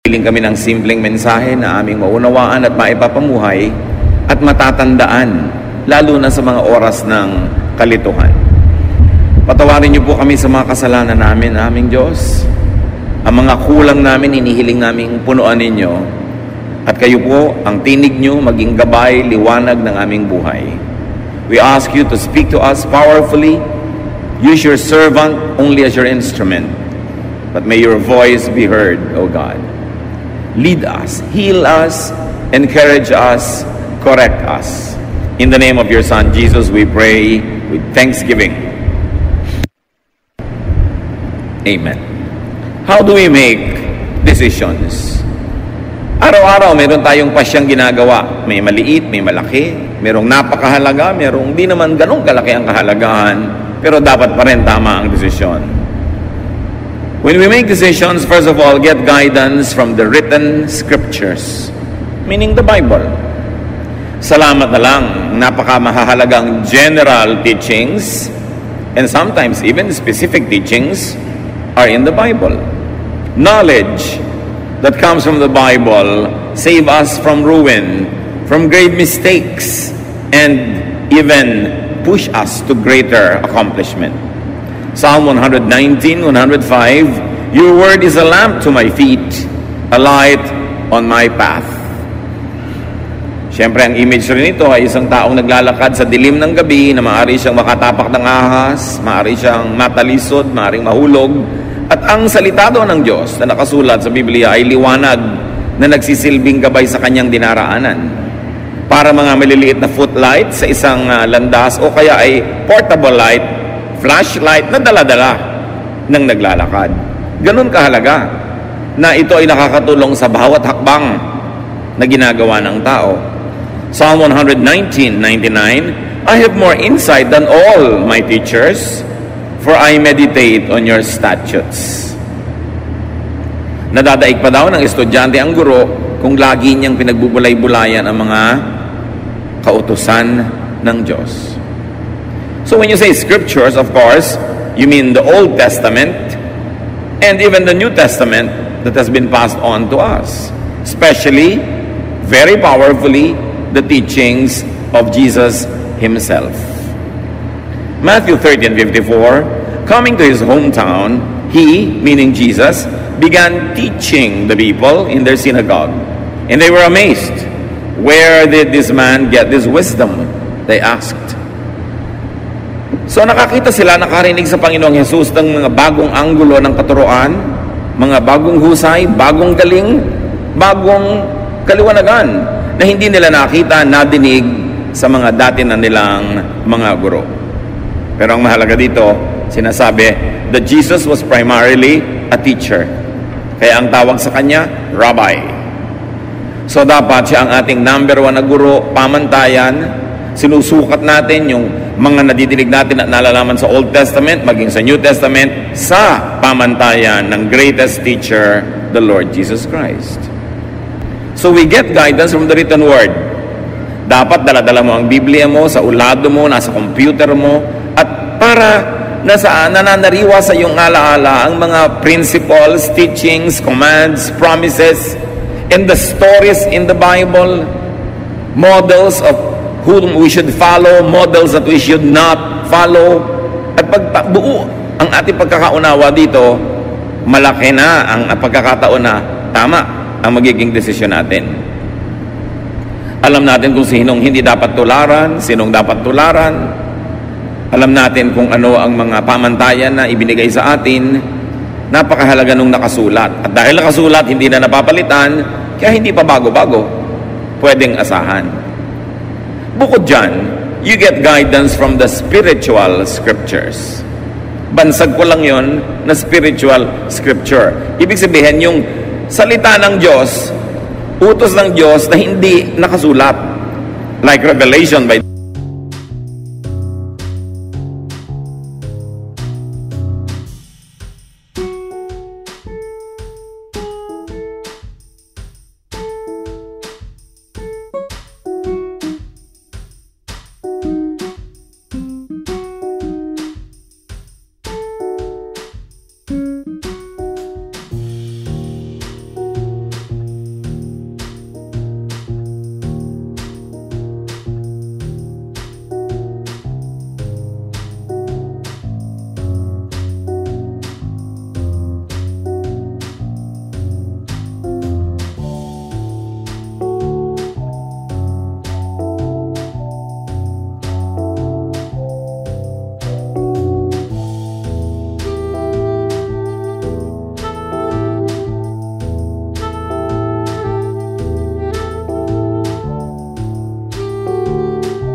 Piling kami ng simpleng mensahe na aming maunawaan at maipapamuhay at matatandaan, lalo na sa mga oras ng kalituhan. Patawarin niyo po kami sa mga kasalanan namin, aming Diyos. Ang mga kulang namin, inihiling naming punuan ninyo. At kayo po, ang tinig niyo, maging gabay, liwanag ng aming buhay. We ask you to speak to us powerfully. Use your servant only as your instrument. But may your voice be heard, O God. Lead us, heal us, encourage us, correct us. In the name of your Son, Jesus, we pray with thanksgiving. Amen. How do we make decisions? Araw-araw, meron tayong pasyang ginagawa. May maliit, may malaki. Merong napakahalaga, merong di naman ganun kalaki ang kahalagahan. Pero dapat pa rin tama ang desisyon. When we make decisions, first of all, get guidance from the written scriptures, meaning the Bible. Salamat na lang, napakamahalagang general teachings and sometimes even specific teachings are in the Bible. Knowledge that comes from the Bible save us from ruin, from great mistakes, and even push us to greater accomplishment. Psalm 119, 105, your word is a lamp to my feet, a light on my path. Siyempre, ang image rin ito ay isang taong naglalakad sa dilim ng gabi na maaari siyang makatapak ng ahas, maaari siyang matalisod, maaaring mahulog. At ang salita doon ng Diyos na nakasulat sa Biblia ay liwanag na nagsisilbing gabay sa kanyang dinaraanan. Para mga maliliit na footlight sa isang landas o kaya ay portable light, flashlight na dala-dala ng naglalakad. Ganun kahalaga na ito ay nakakatulong sa bawat hakbang na ginagawa ng tao. Psalm 119:99, I have more insight than all my teachers, for I meditate on your statutes. Nadadaig pa daw ng estudyante ang guro kung lagi niyang pinagbubulay-bulayan ang mga kautusan ng Diyos. So when you say scriptures, of course, you mean the Old Testament and even the New Testament that has been passed on to us. Especially, very powerfully, the teachings of Jesus Himself. Matthew 13:54, coming to His hometown, He, meaning Jesus, began teaching the people in their synagogue. And they were amazed. Where did this man get this wisdom? They asked. So nakakita sila, nakarinig sa Panginoong Jesus ng mga bagong anggulo ng katuruan, mga bagong husay, bagong galing, bagong kaliwanagan na hindi nila nakita, nadinig sa mga dati na nilang mga guro. Pero ang mahalaga dito, sinasabi that Jesus was primarily a teacher. Kaya ang tawag sa kanya, Rabbi. So dapat siya ang ating number 1 na guro, pamantayan. Sinusukat natin yung mga nadidinig natin at nalalaman sa Old Testament, maging sa New Testament, sa pamantayan ng greatest teacher, the Lord Jesus Christ. So we get guidance from the written word. Dapat dala-dala mo ang Biblia mo, sa ulado mo, nasa computer mo, at para nananariwa sa iyong alaala ang mga principles, teachings, commands, promises, and the stories in the Bible, models of whom we should follow, models that we should not follow. At pagbuo ang ating pagkakaunawa dito, malaki na ang pagkakataon na tama ang magiging desisyon natin. Alam natin kung sinong hindi dapat tularan, sinong dapat tularan. Alam natin kung ano ang mga pamantayan na ibinigay sa atin. Napakahalaga nung nakasulat. At dahil nakasulat, hindi na napapalitan, kaya hindi pa bago-bago. Pwedeng asahan. Bukod dyan, you get guidance from the spiritual scriptures. Bansag ko lang yon na spiritual scripture. Ibig sabihin, yung salita ng Diyos, utos ng Diyos na hindi nakasulat. Like Revelation by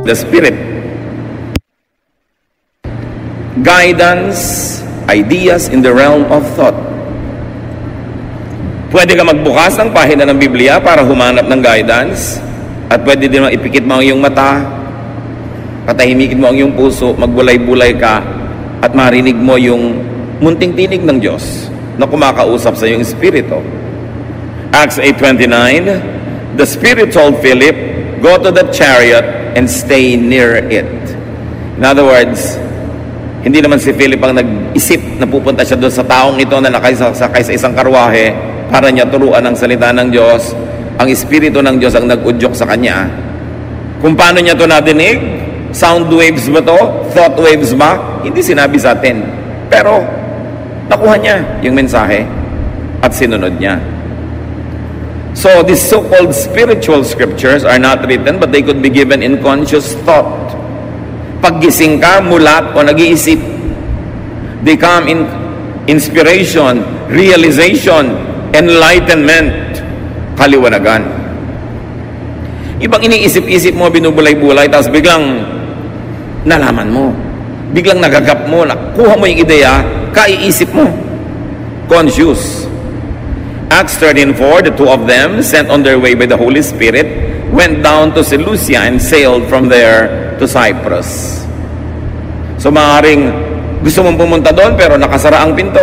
the Spirit. Guidance, ideas in the realm of thought. Pwede ka magbukas ng pahina ng Biblia para humanap ng guidance, at pwede din ipikit mo ang iyong mata, patahimikin mo ang iyong puso, magbulay-bulay ka, at marinig mo yung munting tinig ng Diyos na kumakausap sa iyong espiritu. Acts 8:29, the Spirit told Philip, go to the chariot and stay near it. In other words, hindi naman si Philip ang nag-isip na pupunta siya doon sa taong ito na nakasakay sa isang karwahe para niya turuan ang salita ng Diyos. Ang Espiritu ng Diyos ang nag-udyok sa kanya. Kung paano niya ito nadinig? Sound waves ba to? Thought waves ba? Hindi sinabi sa atin. Pero, nakuha niya yung mensahe at sinunod niya. So, these so-called spiritual scriptures are not written, but they could be given in conscious thought. Paggising ka, mulat o nag-iisip, they come in inspiration, realization, enlightenment, kaliwanagan. Ibang iniisip-isip mo, binubulay-bulay, tapos biglang nalaman mo. Biglang nagagap mo, nakuha mo yung ideya, kaiisip mo. Conscious. Acts 13:4, the two of them, sent on their way by the Holy Spirit, went down to Seleucia and sailed from there to Cyprus. So maaaring gusto mong pumunta doon pero nakasara ang pinto.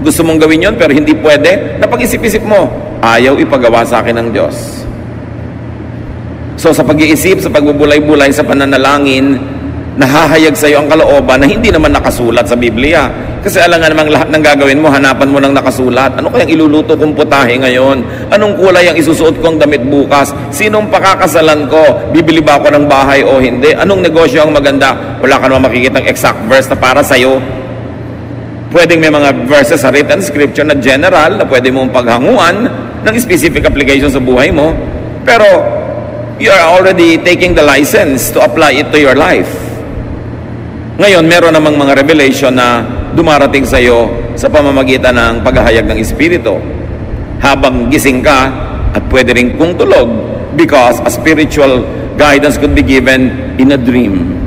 Gusto mong gawin yon pero hindi pwede. Napag-isip-isip mo, ayaw ipagawa sa akin ng Diyos. So sa pag-iisip, sa pagbubulay-bulay, sa pananalangin, nahahayag sa iyo ang kalooban na hindi naman nakasulat sa Biblia. Kasi alam nga namang lahat ng gagawin mo, hanapan mo ng nakasulat. Ano kayang iluluto kong putahe ngayon? Anong kulay ang isusuot kong damit bukas? Sinong pakakasalan ko? Bibili ba ako ng bahay o hindi? Anong negosyo ang maganda? Wala ka naman makikitang exact verse na para sa'yo. Pwedeng may mga verses sa written scripture na general na pwede mong paghanguan ng specific application sa buhay mo. Pero you are already taking the license to apply it to your life. Ngayon, meron namang mga revelation na dumarating sa iyo sa pamamagitan ng paghahayag ng Espiritu. Habang gising ka, at pwede rin kung tulog, because a spiritual guidance could be given in a dream.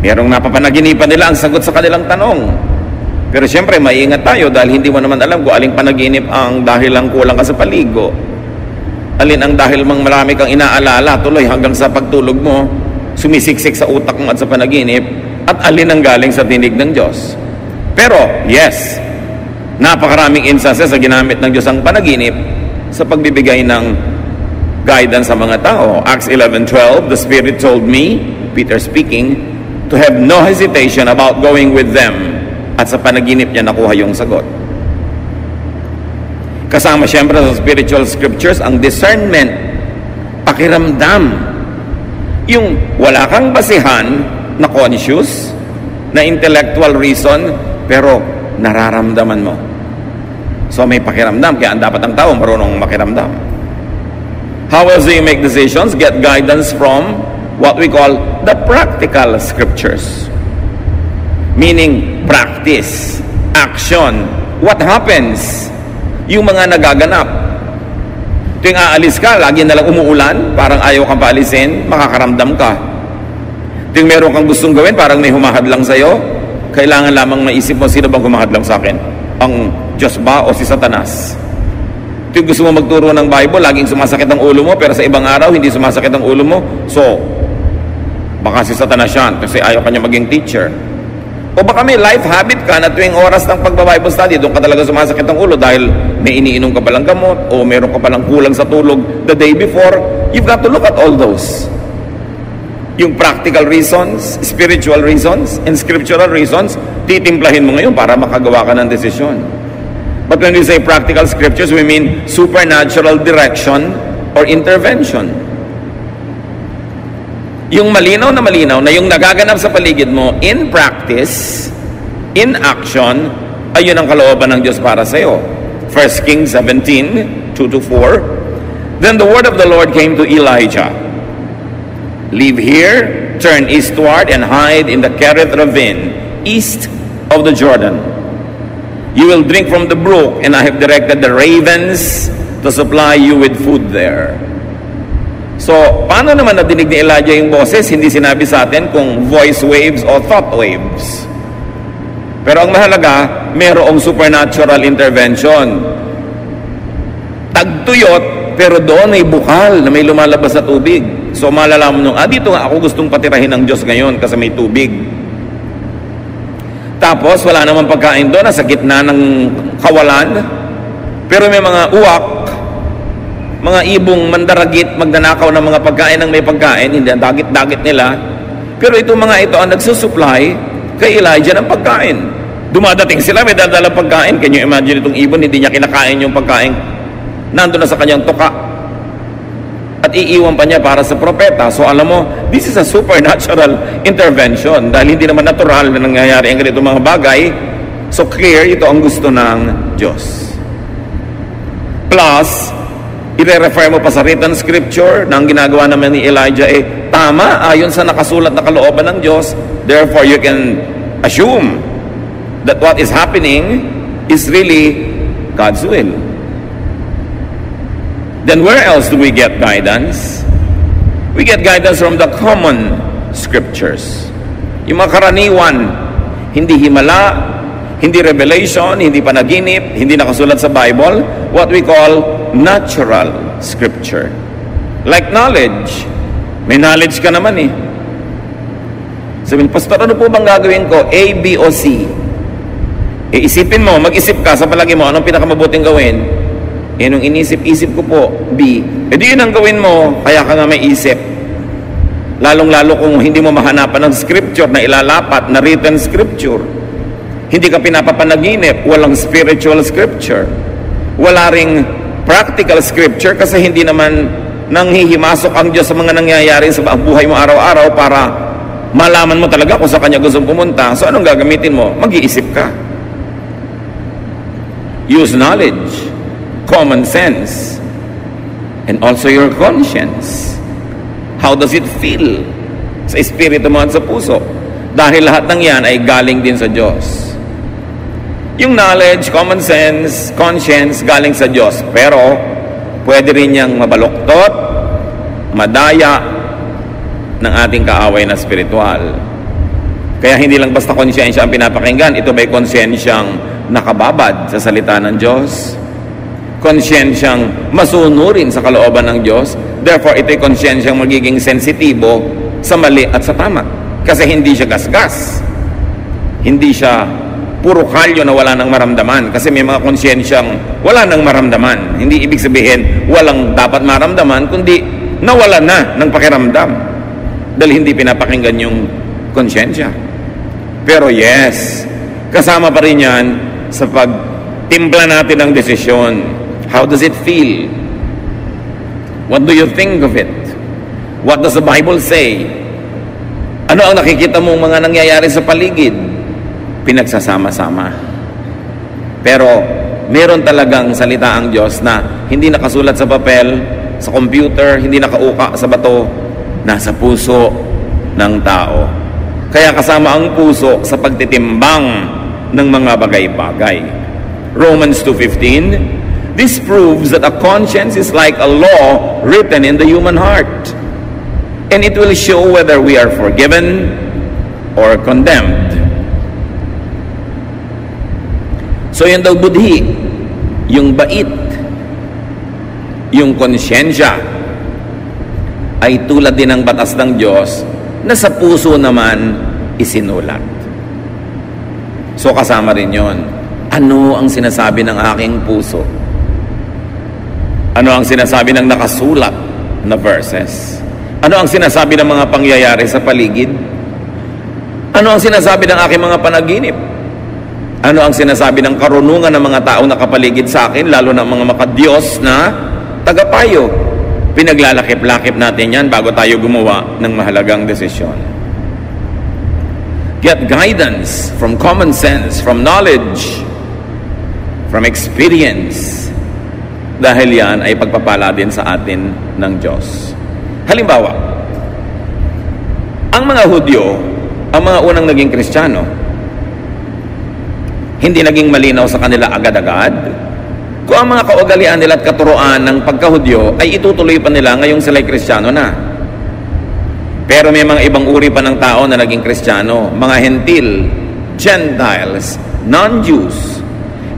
Merong napapanaginipan nila ang sagot sa kanilang tanong. Pero siyempre, maiingat tayo dahil hindi mo naman alam kung aling panaginip ang dahil lang kulang ka sa paligo. Alin ang dahil mang marami kang inaalala tuloy hanggang sa pagtulog mo, sumisiksik sa utak mo at sa panaginip, at alin ang galing sa tinig ng Diyos. Pero, yes, napakaraming instances sa ginamit ng Diyos ang panaginip sa pagbibigay ng guidance sa mga tao. Acts 11:12, the Spirit told me, Peter speaking, to have no hesitation about going with them. At sa panaginip niya nakuha yung sagot. Kasama siyempre sa spiritual scriptures ang discernment, pakiramdam. Yung wala kang basihan na conscious, na intellectual reason, pero nararamdaman mo. So may pakiramdam, kaya dapat ang tao marunong makiramdam. How else do you make decisions? Get guidance from what we call the practical scriptures. Meaning, practice, action. What happens? Yung mga nagaganap. Tuwing aalis ka, lagi nalang umuulan, parang ayaw kang paalisin, makakaramdam ka. Tuwing meron kang gustong gawin, parang may humahadlang sa'yo, kailangan lamang maisip mo, sino bang humahadlang sa akin? Ang Diyos ba o si Satanas? Tuwing gusto mo magturo ng Bible, laging sumasakit ang ulo mo, pero sa ibang araw, hindi sumasakit ang ulo mo. So, baka si Satanas yan, kasi ayaw kanya maging teacher. O baka may life habit ka na tuwing oras ng pagbabible study, doon ka talaga sumasakit ang ulo dahil may iniinom ka palang gamot o meron ka palang kulang sa tulog the day before. You've got to look at all those. Yung practical reasons, spiritual reasons, and scriptural reasons, titimplahin mo ngayon para makagawa ka ng desisyon. But when we say practical scriptures, we mean supernatural direction or intervention. Yung malinaw na yung nagaganap sa paligid mo in practice, in action, ayun ang kalooban ng Diyos para sa iyo. 1 Kings 17:2-4. Then the word of the Lord came to Elijah. Leave here, turn eastward, and hide in the Kerith ravine, east of the Jordan. You will drink from the brook, and I have directed the ravens to supply you with food there. So, paano naman nadinig ni Elijah yung boses? Hindi sinabi sa atin kung voice waves o thought waves. Pero ang mahalaga, mayroong supernatural intervention. Tagtuyot, pero doon may bukal na may lumalabas sa tubig. So, malalaman nung, dito nga ako gustong patirahin ng Diyos ngayon kasi may tubig. Tapos, wala namang pagkain doon, nasa gitna ng kawalan. Pero may mga uwak, mga ibong mandaragit, magnanakaw ng mga pagkain ng may pagkain, hindi ang dagit-dagit nila. Pero itong mga ito ang nagsusupply kay Elijah ng pagkain. Dumadating sila, may dadalang pagkain. Can you imagine itong ibon, hindi niya kinakain yung pagkain. Nandun na sa kanyang tuka. At iiwan pa niya para sa propeta. So alam mo, this is a supernatural intervention. Dahil hindi naman natural na nangyayari ang ganito mga bagay. So clear, ito ang gusto ng Diyos. Plus, i-refer mo pa sa written scripture na ang ginagawa naman ni Elijah tama ayon sa nakasulat na kalooban ng Diyos. Therefore, you can assume that what is happening is really God's will. Then where else do we get guidance? We get guidance from the common scriptures. Yung mga karaniwan, hindi himala, hindi revelation, hindi panaginip, hindi nakasulat sa Bible, what we call natural scripture. Like knowledge. May knowledge ka naman Sabihin, Pastor, ano po bang gagawin ko? A, B, o C? Isipin mo, mag-isip ka sa palagi mo, anong pinakamabuting gawin? Nung inisip-isip ko po, B. Di yun ang gawin mo, kaya ka nga may isip. Lalong-lalo kung hindi mo mahanapan ng scripture na ilalapat, na written scripture. Hindi ka pinapapanaginip, walang spiritual scripture. Wala ring practical scripture kasi hindi naman nanghihimasok ang Diyos sa mga nangyayari sa buhay mo araw-araw para malaman mo talaga kung sa Kanya gusto pumunta. So anong gagamitin mo? Mag-iisip ka. Use knowledge, common sense, and also your conscience. How does it feel sa espiritu mo at sa puso? Dahil lahat ng yan ay galing din sa Diyos. Yung knowledge, common sense, conscience, galing sa Diyos. Pero, pwede rin niyang mabaluktot, madaya ng ating kaaway na spiritual. Kaya hindi lang basta konsyensya ang pinapakinggan, ito ba'y konsyensyang nakababad sa salita ng Diyos? Konsyensyang masunurin sa kalooban ng Diyos? Therefore, ito'y konsyensyang magiging sensitibo sa mali at sa tama. Kasi hindi siya gasgas. Hindi siya puro kalyo na wala nang maramdaman. Kasi may mga konsyensyang wala nang maramdaman. Hindi ibig sabihin walang dapat maramdaman, kundi nawala na ng pakiramdam. Dahil hindi pinapakinggan yung konsyensya. Pero yes, kasama pa rin yan sa pagtimpla natin ng desisyon. How does it feel? What do you think of it? What does the Bible say? Ano ang nakikita mong mga nangyayari sa paligid? Pinagsasama-sama. Pero meron talagang salita ang Diyos na hindi nakasulat sa papel, sa computer, hindi nakauka sa bato, nasa puso ng tao. Kaya kasama ang puso sa pagtitimbang ng mga bagay-bagay. Romans 2:15, this proves that a conscience is like a law written in the human heart, and it will show whether we are forgiven or condemned. So yan daw budhi, yung bait, yung konsyensya, ay tulad din ng batas ng Diyos na sa puso naman isinulat. So kasama rin yon. Ano ang sinasabi ng aking puso? Ano ang sinasabi ng nakasulat na verses? Ano ang sinasabi ng mga pangyayari sa paligid? Ano ang sinasabi ng aking mga panaginip? Ano ang sinasabi ng karunungan ng mga tao nakapaligid sa akin, lalo ng mga makadiyos na tagapayo? Pinaglalakip-lakip natin yan bago tayo gumawa ng mahalagang desisyon. Get guidance from common sense, from knowledge, from experience. Dahil yan ay pagpapala din sa atin ng Diyos. Halimbawa, ang mga Hudyo, ang mga unang naging Kristiyano, hindi naging malinaw sa kanila agad-agad kung ang mga kaugalian nila at katuroan ng pagkahudyo ay itutuloy pa nila ngayong sila'y Kristiyano na. Pero may mga ibang uri pa ng tao na naging Kristiyano, mga Hentil, Gentiles, non-Jews.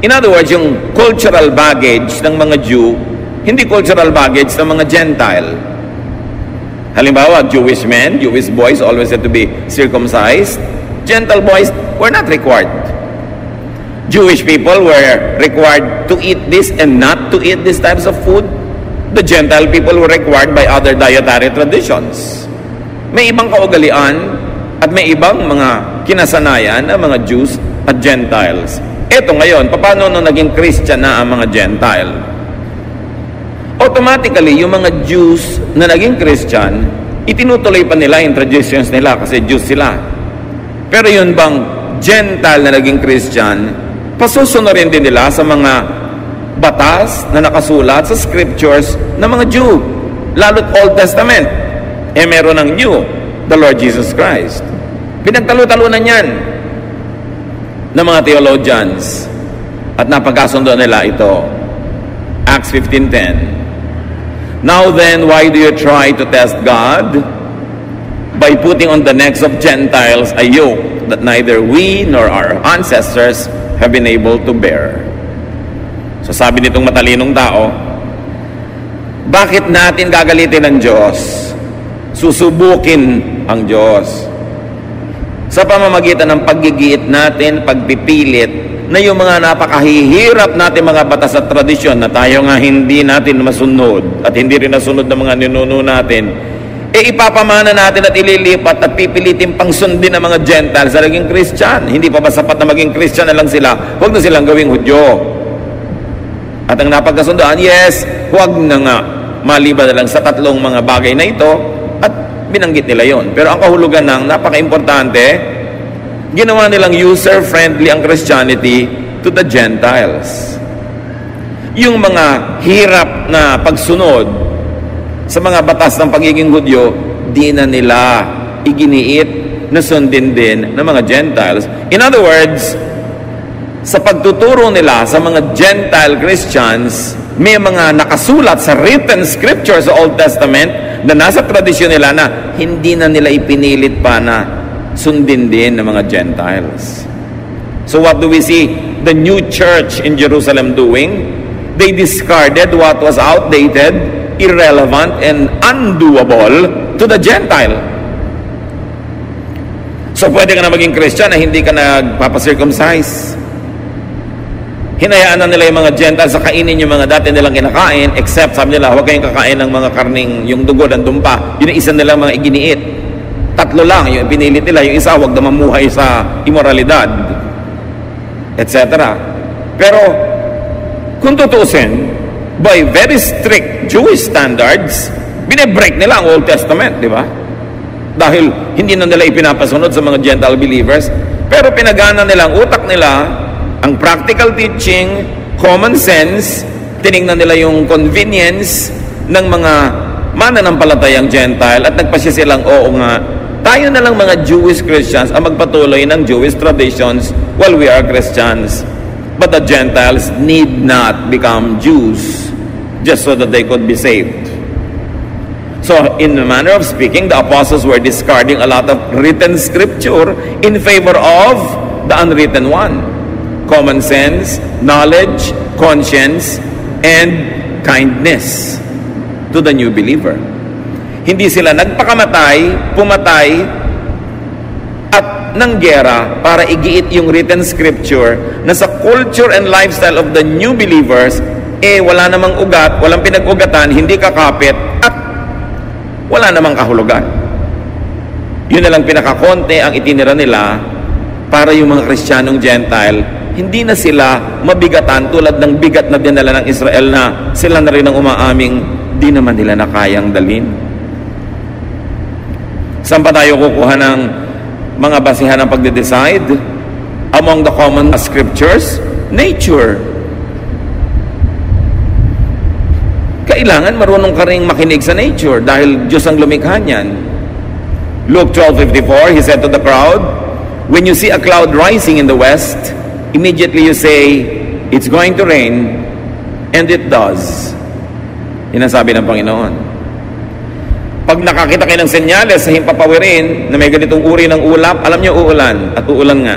In other words, yung cultural baggage ng mga Jew, hindi cultural baggage ng mga Gentile. Halimbawa, Jewish men, Jewish boys always had to be circumcised. Gentile boys were not required. Jewish people were required to eat this and not to eat these types of food. The Gentile people were required by other dietary traditions. May ibang kaugalian at may ibang mga kinasanayan ng mga Jews at Gentiles. Eto ngayon, paano nung naging Christian na ang mga Gentile? Automatically, yung mga Jews na naging Christian, itinutuloy pa nila yung traditions nila kasi Jews sila. Pero yun bang Gentile na naging Christian, pasusunurin din nila sa mga batas na nakasulat sa scriptures ng mga Jew, lalo't Old Testament. Meron ng New, the Lord Jesus Christ. Pinagtalo-talunan yan ng mga theologians at napagkasundo nila ito. Acts 15:10. Now then, why do you try to test God? By putting on the necks of Gentiles a yoke that neither we nor our ancestors have been able to bear. So sabi nitong matalinong tao, bakit natin gagalitin ng Diyos? Susubukin ang Diyos sa pamamagitan ng paggigiit natin, pagpipilit na yung mga napakahihirap natin mga batas at tradisyon na tayo nga hindi natin masunod at hindi rin nasunod ng mga ninuno natin, ipapamana natin at ililipat at pipilitin pang sundin ng mga Gentiles sa naging Christian. Hindi pa ba sapat na maging Christian na lang sila? Huwag na silang gawing Hudyo. At ang napagkasundoan, yes, huwag na nga, maliban na lang sa tatlong mga bagay na ito, at binanggit nila yon. Pero ang kahulugan ng napaka-importante, ginawa nilang user-friendly ang Christianity to the Gentiles. Yung mga hirap na pagsunod sa mga batas ng pagiging Hudyo, di na nila iginiit na sundin din ng mga Gentiles. In other words, sa pagtuturo nila sa mga Gentile Christians, may mga nakasulat sa written scripture sa Old Testament na nasa tradisyon nila na hindi na nila ipinilit pa na sundin din ng mga Gentiles. So what do we see the new church in Jerusalem doing? They discarded what was outdated, irrelevant, and undoable to the Gentile. So pwede ka na maging Christian na hindi ka nagpapacircumcise. Hinayaan na nila yung mga Gentiles sa kainin yung mga dati nilang kinakain, except sabi nila, huwag kayong kakain ng mga karning, yung dugo ng dumpa. Yun ang isa nilang mga iginiit. Tatlo lang yung pinilit nila, yung isa huwag na mamuhay sa immoralidad, etc. Pero kung tutusin, by very strict Jewish standards, binibreak nila ang Old Testament, di ba? Dahil hindi na nila ipinapasunod sa mga Gentile believers, pero pinagana nila ang utak nila, ang practical teaching, common sense, tinignan nila yung convenience ng mga mananampalatayang Gentile at nagpasya silang, oo nga, tayo na lang mga Jewish Christians ang magpatuloy ng Jewish traditions while we are Christians. But the Gentiles need not become Jews just so that they could be saved. So, in the manner of speaking, the apostles were discarding a lot of written scripture in favor of the unwritten one. Common sense, knowledge, conscience, and kindness to the new believer. Hindi sila nagpakamatay, pumatay, at nanggera para igiit yung written scripture na sa culture and lifestyle of the new believers, wala namang ugat, walang pinag-ugatan, hindi kakapit, at wala namang kahulugan. Yun na lang pinakakonte ang itinira nila para yung mga Kristiyanong Gentile, hindi na sila mabigatan tulad ng bigat na dinala ng Israel na sila na rin ang umaaming di naman nila na kayang dalhin. Saan pa tayo kukuha ng mga basihan ng pagde-decide? Among the common scriptures, nature. Kailangan marunong ka rin makinig sa nature dahil Diyos ang lumikha niyan. Luke 12:54, He said to the crowd, when you see a cloud rising in the west, immediately you say, it's going to rain. And it does. Yan ang sabi ng Panginoon. Pag nakakita kayo ng senyales sa himpapawirin na may ganitong uri ng ulap, alam nyo uulan at uulan nga.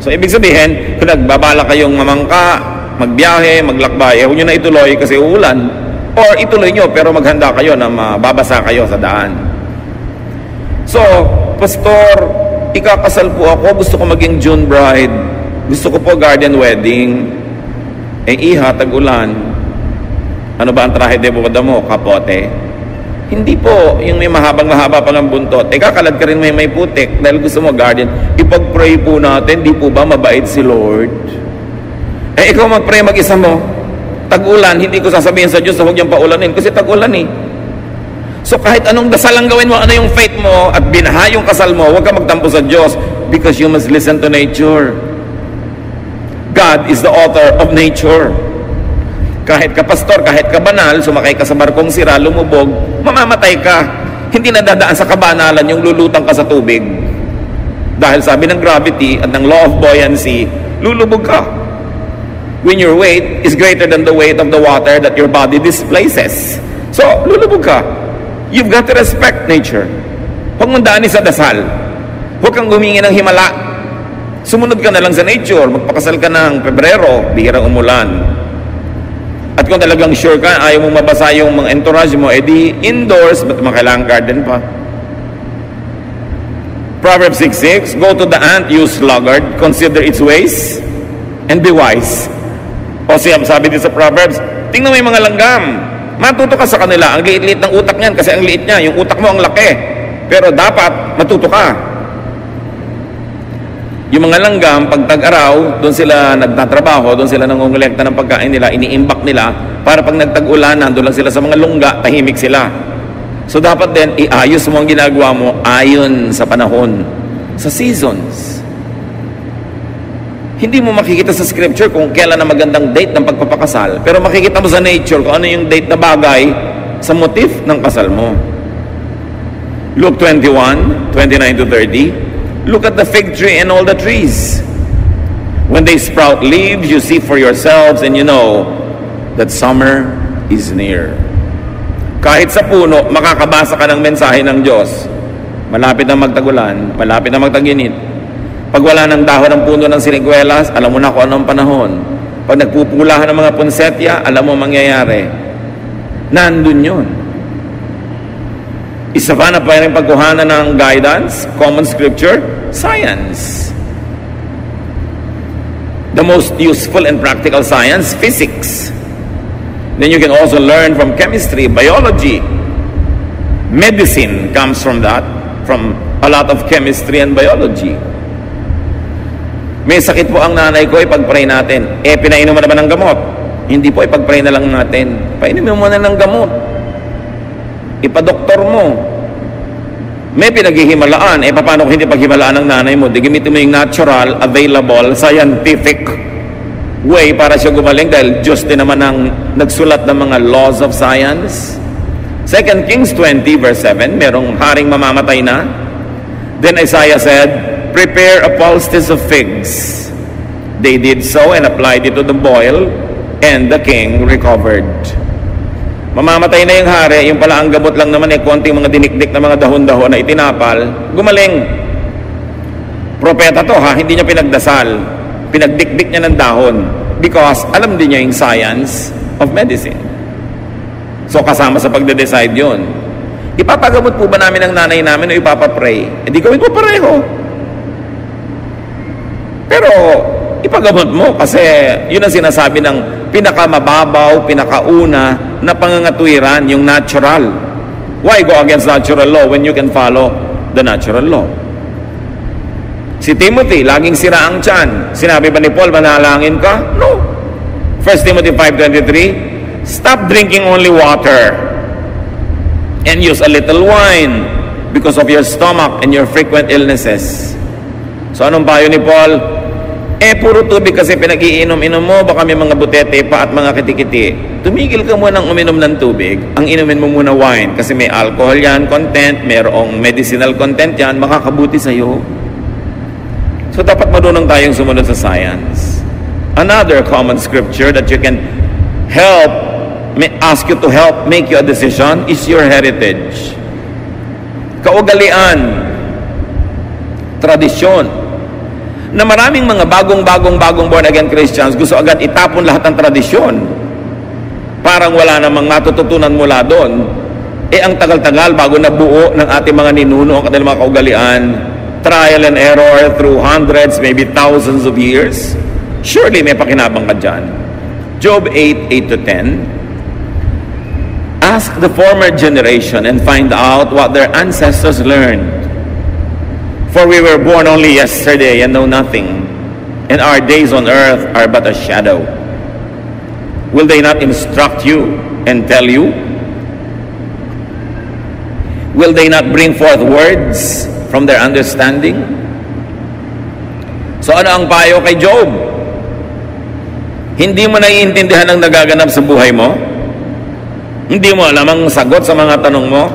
So ibig sabihin, kung nagbabala kayong mamangka, magbiyahe, maglakbay, huwag nyo na ituloy kasi uulan. Or ituloy nyo pero maghanda kayo na mababasa kayo sa daan. So, Pastor, ikakasal po ako, gusto ko maging June bride, gusto ko po garden wedding. Iha, tag-ulan. Ano ba ang trahe de boda mo? Kapote? Hindi po, yung may mahabang-mahaba pa ng buntot. Kakalad ka rin may putik dahil gusto mo garden. Ipag-pray po natin, di po ba mabait si Lord? Ikaw mag-pray mag-isa mo. Tag-ulan, hindi ko sasabihin sa Diyos na huwag niyang paulanin kasi tag-ulan eh. So kahit anong dasal ang gawin mo, ano yung faith mo at binaha yung kasal mo, huwag ka magtampo sa Diyos because you must listen to nature. God is the author of nature. Kahit ka pastor, kahit ka banal, sumakay ka sa barkong sira, lumubog, mamamatay ka. Hindi na dadaan sa kabanalan yung lulutang ka sa tubig. Dahil sabi ng gravity at ng law of buoyancy, lulubog ka. When your weight is greater than the weight of the water that your body displaces. So, lulubog ka. You've got to respect nature. Huwag mong daanin sa dasal. Huwag kang gumingi ng himala. Sumunod ka na lang sa nature. Magpakasal ka ng Pebrero, bihirang umulan. At kung talagang sure ka, ayaw mong mabasa yung mga entourage mo, edi indoors, ba't makailangang garden pa? Proverbs 6:6, go to the ant, you sluggard, consider its ways, and be wise. O siya, sabi din sa Proverbs, tingnan mo yung mga langgam, matuto ka sa kanila, ang liit-liit ng utak niyan, kasi ang liit niya, yung utak mo ang laki. Pero dapat, matuto ka. Yung mga langgam, pag tag-araw, doon sila nagtatrabaho, doon sila nangongolekta ng pagkain nila, iniimbak nila, para pag nagtag-ulan, nandun lang sila sa mga lungga, tahimik sila. So dapat din, iayos mo ang ginagawa mo ayon sa panahon, sa seasons. Hindi mo makikita sa scripture kung kailan na magandang date ng pagpapakasal, pero makikita mo sa nature kung ano yung date na bagay sa motif ng kasal mo. Luke 21:29-30, look at the fig tree and all the trees. When they sprout leaves, you see for yourselves and you know that summer is near. Kahit sa puno, makakabasa ka ng mensahe ng Diyos. Malapit na magtagulan, malapit na magtaginit. Pag wala ng dahon ng puno ng siniguelas, alam mo na kung anong panahon. Pag nagpupulahan ng mga ponsetya, alam mo mangyayari. Nandun yun. Isa pa na pa rin pagkuhanan ng guidance, common scripture, science. The most useful and practical science, physics. Then you can also learn from chemistry, biology. Medicine comes from that, from a lot of chemistry and biology. May sakit po ang nanay ko, ipag-pray natin. Pinainom mo naman ng gamot? Hindi po, ipag-pray na lang natin. Painumin mo na ng gamot. Ipadoktor mo. May pinaghihimalaan. Paano kung hindi paghimalaan ng nanay mo? Di gamitin mo yung natural, available, scientific way para siya gumaling dahil Diyos din naman ang nagsulat ng mga laws of science. 2 Kings 20:7, merong haring mamamatay na. Then Isaiah said, prepare a poultice of figs. They did so and applied it to the boil, and the king recovered. Mamamatay na yung hari, yung pala ang gamot lang naman konting mga dinikdik na mga dahon-dahon na itinapal, gumaling. Propeta to ha, hindi niya pinagdasal. Pinagdikdik niya ng dahon because alam din niya yung science of medicine. So kasama sa pagde-decide yun. Ipapagamot po ba namin ang nanay namin o ipapapray? Hindi gawin po pareho. Pero ipagamot mo kasi yun ang sinasabi ng pinakamababaw, pinakauna na pangangatwiran, yung natural. Why go against natural law when you can follow the natural law? Si Timothy, laging sira ang tiyan. Sinabi ba ni Paul, manalangin ka? No. 1 Timothy 5:23, stop drinking only water and use a little wine because of your stomach and your frequent illnesses. So anong payo ni Paul? Puro tubig kasi pinag-iinom-inom mo, baka may mga butete pa at mga kitikiti. Tumigil ka muna ng uminom ng tubig. Ang inumin mo muna wine kasi may alcohol yan, content, mayroong medicinal content yan, makakabuti sa'yo. So dapat marunong tayong sumunod sa science. Another common scripture that you can ask you to help make you a decision is your heritage. Kaugalian, tradisyon, na maraming mga bagong born again Christians gusto agad itapon lahat ng tradisyon. Parang wala namang matututunan mula doon. Ang tagal-tagal bago nabuo ng ating mga ninuno ang kanilang mga kaugalian, trial and error through hundreds, maybe thousands of years. Surely may pakinabang ka dyan. Job 8:8-10. Ask the former generation and find out what their ancestors learned. For we were born only yesterday and know nothing, and our days on earth are but a shadow. Will they not instruct you and tell you? Will they not bring forth words from their understanding? So ano ang payo kay Job? Hindi mo naiintindihan ang nagaganap sa buhay mo? Hindi mo alam ang sagot sa mga tanong mo?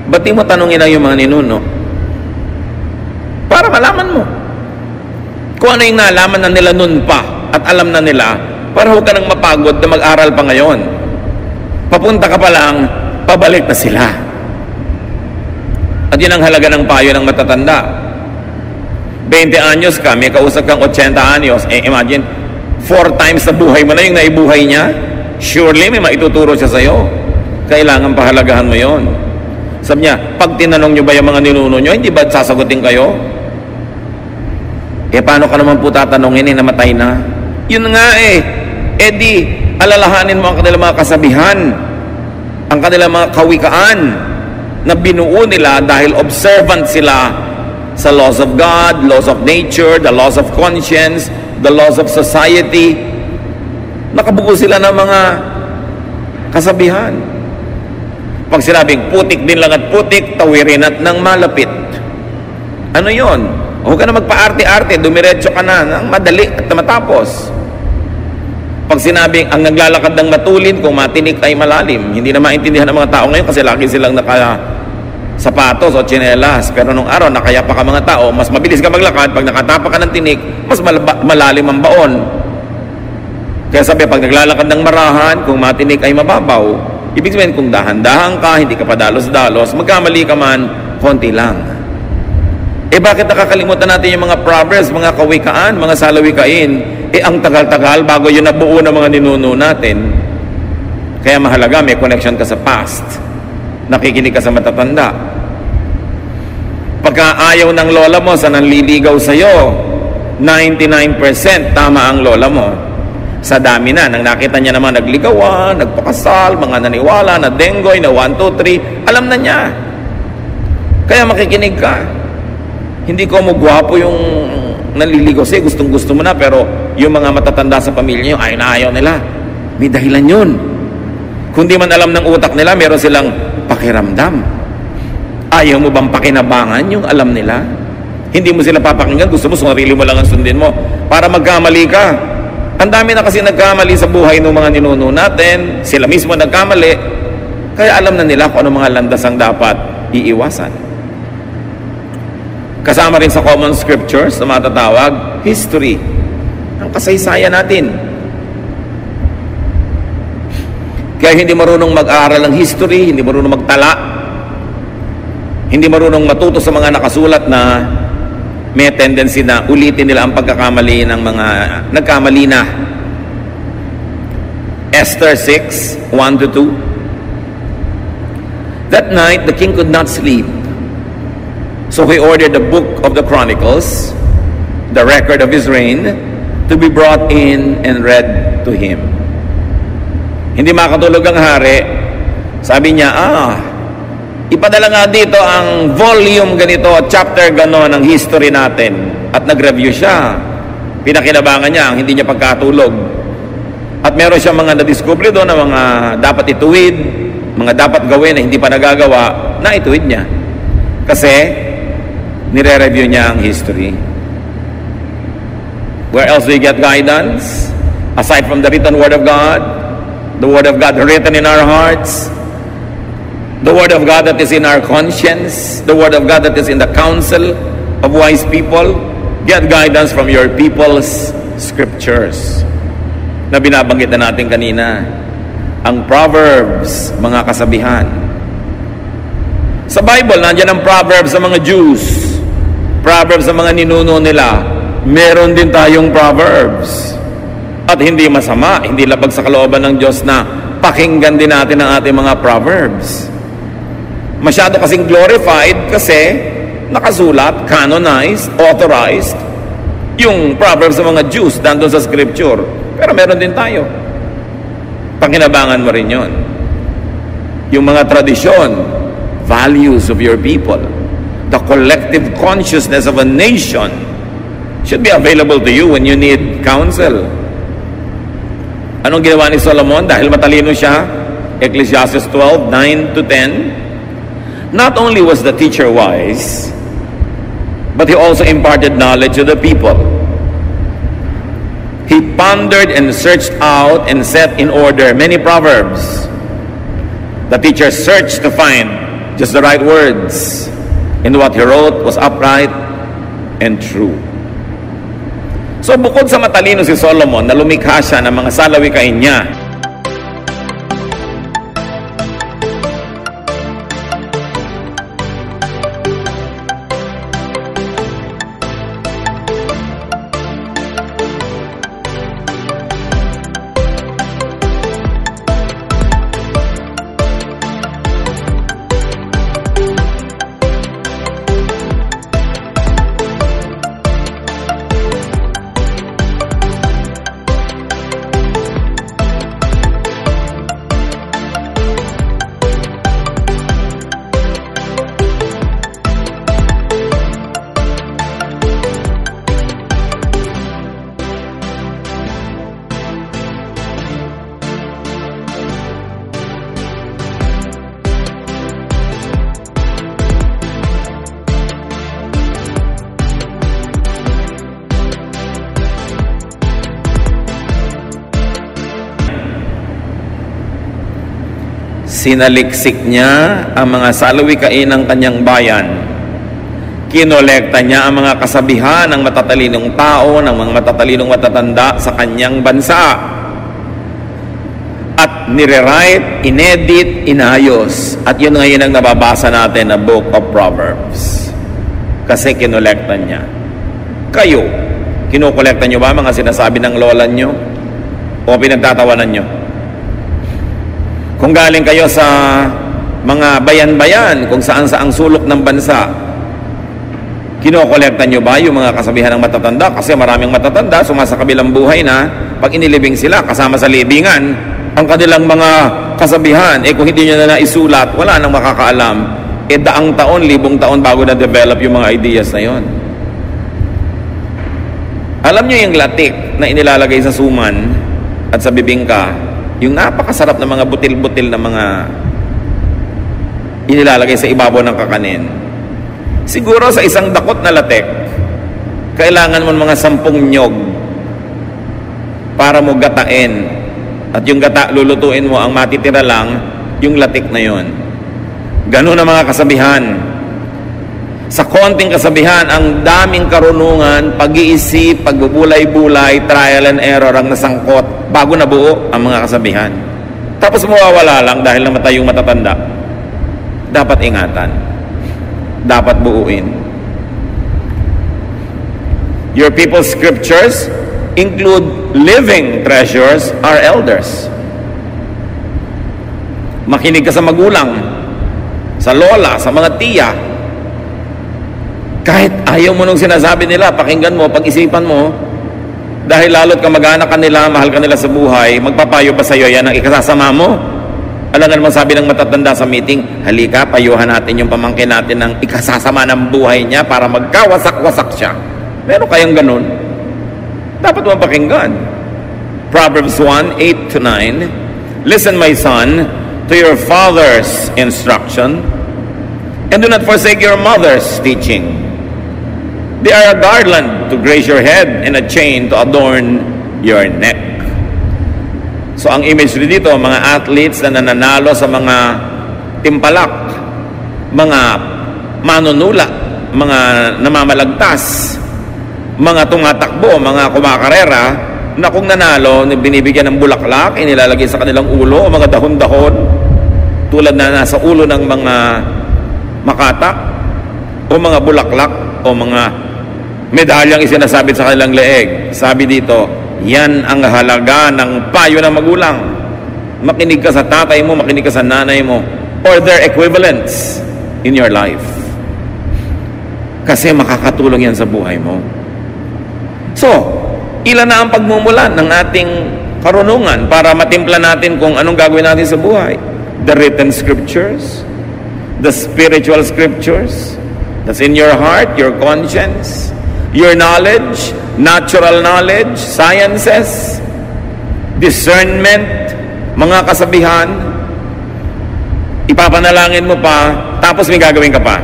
Ba't di mo tanongin ang yung mga ninuno? Para malaman mo. Kung ano yung nalaman na nila nun pa at alam na nila, para huwag ka nang mapagod na mag-aral pa ngayon. Papunta ka pa lang, pabalik na sila. At yun ang halaga ng payo ng matatanda. 20 anyos ka, may kausap kang 80 anyos. Imagine, 4 times na buhay mo na yung naibuhay niya. Surely may maituturo siya sa'yo. Kailangan pahalagahan mo yon. Sabi niya, pag tinanong nyo ba yung mga ninuno nyo, hindi ba sasagutin kayo? Paano ka naman po tatanungin namatay na? Yun nga di, alalahanin mo ang kanilang mga kasabihan, ang kanilang mga kawikaan na binuo nila dahil observant sila sa laws of God, laws of nature, the laws of conscience, the laws of society. Nakabuo sila ng mga kasabihan. Pag sinabing putik din lang at putik, tawirin at nang malapit. Ano yon? Huwag ka na magpa-arte-arte, dumiretso ka na ng madali at matapos. Pag sinabing ang naglalakad ng matulin, kung matinik ay malalim, hindi na maintindihan ng mga tao ngayon kasi lagi silang naka-sapatos o tsinelas. Pero nung araw, nakayapa ka mga tao, mas mabilis ka maglakad. Pag nakatapa ka ng tinik, mas malalim ang baon. Kaya sabi, pag naglalakad ng marahan, kung matinik ay mababaw, ibig sabihin kung dahan-dahan ka, hindi ka pa dalos-dalos, magkamali ka man, konti lang. Bakit nakakalimutan natin yung mga proverbs, mga kawikaan, mga salawikain? Ang tagal-tagal bago yun nabuo ng mga ninuno natin. Kaya mahalaga, may connection ka sa past. Nakikinig ka sa matatanda. Pagka ayaw ng lola mo sa nanliligaw sa'yo, 99% tama ang lola mo. Sa dami na, nang nakita niya naman nagligawan, nagpakasal, mga naniwala, na denggoy, na 1, 2, 3, alam na niya. Kaya makikinig ka. Hindi ko mo gwapo yung nanliligaw sa'yo, gustong-gusto mo na, pero yung mga matatanda sa pamilya nyo, ayaw na ayaw nila. May dahilan yun. Kung di man alam ng utak nila, meron silang pakiramdam. Ayaw mo bang pakinabangan yung alam nila? Hindi mo sila papakinggan, gusto mo, sarili mo lang ang sundin mo. Para magkamali ka. Ang dami na kasi nagkamali sa buhay ng mga ninuno natin, sila mismo nagkamali, kaya alam na nila kung ano mga landas ang dapat iiwasan. Kasama rin sa common scriptures na matatawag, history. Ang kasaysayan natin. Kaya hindi marunong mag-aaral ng history, hindi marunong magtala, hindi marunong matuto sa mga nakasulat na may tendency na ulitin nila ang pagkakamali ng mga nagkamali na. Esther 6, 1-2. That night, the king could not sleep. So he ordered the book of the Chronicles, the record of his reign, to be brought in and read to him. Hindi makatulog ang hari. Sabi niya, ipadala nga dito ang volume ganito, chapter gano'n ng history natin. At nag-review siya. Pinakinabangan niya ang hindi niya pagkatulog. At meron siya mga na-discover doon na mga dapat ituwid, mga dapat gawin na hindi pa nagagawa, na ituwid niya. Kasi nire-review niya ang history. Where else do you get guidance? Aside from the written Word of God, the Word of God written in our hearts, the Word of God that is in our conscience, the Word of God that is in the counsel of wise people. Get guidance from your people's scriptures. na binabanggit na natin kanina. Ang Proverbs, mga kasabihan. Sa Bible, nandiyan ang Proverbs sa mga Jews, Proverbs sa mga ninuno nila. Meron din tayong Proverbs. At hindi masama, hindi labag sa kalooban ng Diyos na pakinggan din natin ang ating mga Proverbs. Masyado kasing glorified kasi nakasulat, canonized, authorized yung Proverbs sa mga Jews nandun sa Scripture. Pero meron din tayo. Pakinabangan mo rin yun. Yung mga tradisyon, values of your people, the collective consciousness of a nation should be available to you when you need counsel. Anong ginawa ni Solomon? Dahil matalino siya, Ecclesiastes 12:9-10, not only was the teacher wise, but he also imparted knowledge to the people. He pondered and searched out and set in order many proverbs. The teacher searched to find just the right words, and what he wrote was upright and true. So bukod sa matalino si Solomon na lumikha siya ng mga salawikain niya, sinaliksik niya ang mga salawikain ng kanyang bayan. Kinolekta niya ang mga kasabihan ng matatalinong tao, ng mga matatalinong matatanda sa kanyang bansa. At nire-write, inedit, inayos. At yun ngayon ang nababasa natin na Book of Proverbs. Kasi kinolekta niya. Kayo, kinukolekta niyo ba mga sinasabi ng lola niyo? O pinagtatawanan niyo? Kung galing kayo sa mga bayan-bayan, kung saan-saang sulok ng bansa, kinokolekta nyo ba yung mga kasabihan ng matatanda? Kasi maraming matatanda, sumasa kabilang buhay na, pag inilibing sila, kasama sa libingan, ang kanilang mga kasabihan, kung hindi nyo na naisulat, wala nang makakaalam. Daang taon, libong taon bago na-develop yung mga ideas na yon. Alam nyo yung latik na inilalagay sa suman at sa bibingka, yung napakasarap na mga butil-butil na mga inilalagay sa ibabaw ng kakanin. Siguro sa isang dakot na latik, kailangan mo mga 10 nyog para mo gatain. At yung gata, lulutuin mo, ang matitira lang, yung latik na yon. Ganun ang mga kasabihan. Sa konting kasabihan, ang daming karunungan, pag-iisip, pagbubulay-bulay, trial and error ang nasangkot bago nabuo ang mga kasabihan. Tapos mawawala lang dahil namatay yung matatanda. Dapat ingatan. Dapat buuin. Your people's scriptures include living treasures, our elders. Makinig ka sa magulang, sa lola, sa mga tiya. Kahit ayaw mo nung sinasabi nila, pakinggan mo, pag-isipan mo, dahil lalo't kamag-anak ka nila, mahal ka nila sa buhay, magpapayo pa sa'yo, yan ang ikasasama mo. Alam naman sabi ng matatanda sa meeting, halika, payuhan natin yung pamangkin natin ng ikasasama ng buhay niya para magkawasak-wasak siya. Meron kayang ganun? Dapat mo pakinggan. Proverbs 1:8-9, listen, my son, to your father's instruction, and do not forsake your mother's teaching. They are a garland to grace your head and a chain to adorn your neck. So ang imagery dito, mga athletes na nananalo sa mga timpalak, mga manunula, mga namamalagtas, mga tumatakbo, mga kumakarera, na kung nanalo, binibigyan ng bulaklak, inilalagay sa kanilang ulo o mga dahon-dahon, tulad na nasa ulo ng mga makata, o mga bulaklak, o mga medalyang isinasabit sa kanilang leeg. Sabi dito, yan ang halaga ng payo ng magulang. Makinig ka sa tatay mo, makinig ka sa nanay mo, or their equivalents in your life. Kasi makakatulong yan sa buhay mo. So, ilan na ang pagmumulan ng ating karunungan para matimpla natin kung anong gagawin natin sa buhay. The written scriptures, the spiritual scriptures, that's in your heart, your conscience, your knowledge, natural knowledge, sciences, discernment, mga kasabihan, ipapanalangin mo pa, tapos may gagawin ka pa.